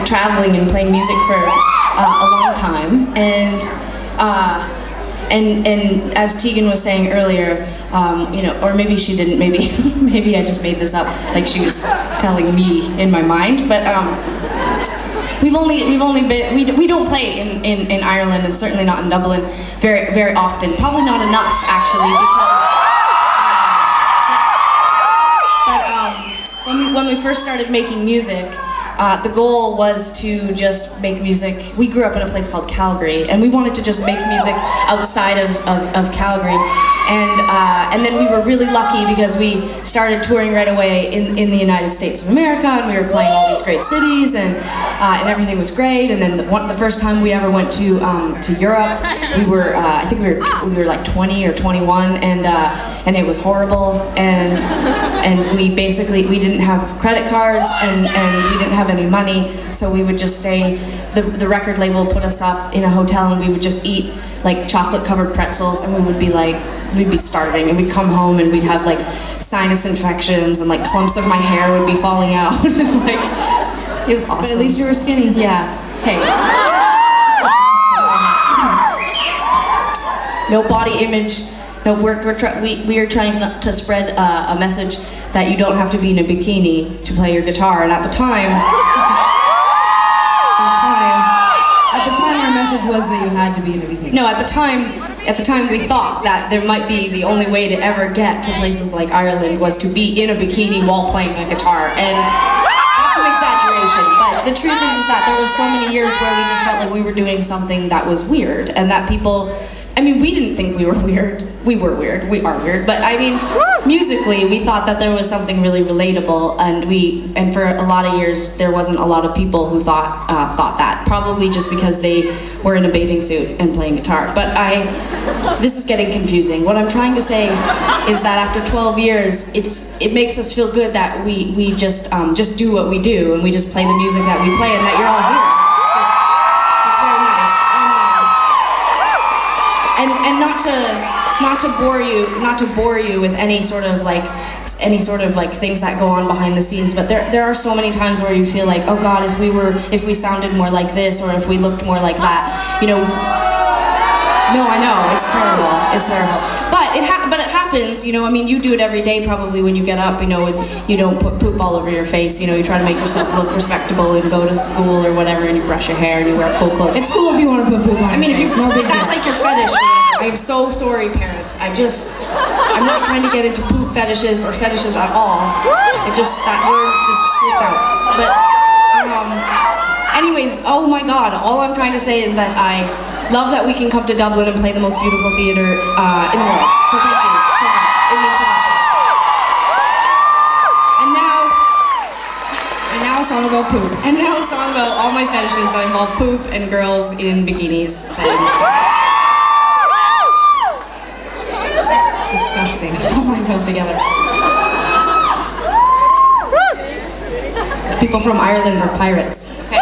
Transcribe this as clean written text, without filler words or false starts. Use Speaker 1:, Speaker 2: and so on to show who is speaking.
Speaker 1: traveling and playing music for a long time, and as Tegan was saying earlier, you know, or maybe she didn't, maybe maybe I just made this up, like she was telling me in my mind, but we've only been, we don't play in Ireland, and certainly not in Dublin very often, probably not enough actually, because when we first started making music, the goal was to just make music. We grew up in a place called Calgary, and we wanted to just make music outside of Calgary. And then we were really lucky because we started touring right away in the United States of America, and we were playing all these great cities, and everything was great. And then the first time we ever went to Europe, we were I think we were like 20 or 21, and it was horrible. And we didn't have credit cards, and we didn't have any money, so we would just stay. The record label put us up in a hotel, and we would just eat like chocolate covered pretzels, and we'd be starving, and we'd come home and we'd have like sinus infections, and like clumps of my hair would be falling out. And, like, it was awesome.
Speaker 2: But at least you were skinny.
Speaker 1: Yeah. Hey. No body image. No, we are trying to spread a message that you don't have to be in a bikini to play your guitar. And at the time,
Speaker 2: our message was that you had to be in a bikini.
Speaker 1: No, at the time we thought that there might be the only way to ever get to places like Ireland was to be in a bikini while playing a guitar, and that's an exaggeration. But the truth is that there was so many years where we just felt like we were doing something that was weird, and that people. I mean, we didn't think we were weird. We were weird. We are weird. But I mean, musically, we thought that there was something really relatable, and for a lot of years, there wasn't a lot of people who thought that. Probably just because they were in a bathing suit and playing guitar. But this is getting confusing. What I'm trying to say is that after 12 years, it makes us feel good that we just do what we do, and we just play the music that we play, and that you're all here. And not to bore you with any sort of like things that go on behind the scenes, but there are so many times where you feel like, oh God, if we sounded more like this, or if we looked more like that, you know. No, I know, it's terrible. But it happens, you know. I mean, you do it every day probably when you get up, you know, and you don't put poop all over your face, you know. You try to make yourself look respectable and go to school or whatever, and you brush your hair and you wear cool clothes.
Speaker 2: It's cool if you want to put poop on.
Speaker 1: I mean, if you
Speaker 2: no big
Speaker 1: that's
Speaker 2: deal.
Speaker 1: like your fetish. I'm so sorry, parents. I'm not trying to get into poop fetishes or fetishes at all. That word just slipped out. But anyways, oh my God, all I'm trying to say is that I love that we can come to Dublin and play the most beautiful theater in the world. So thank you so much. It means so much. And now a song about poop. And now a song about all my fetishes that involve poop and girls in bikinis. That's disgusting. I pull myself together. People from Ireland are pirates. Okay.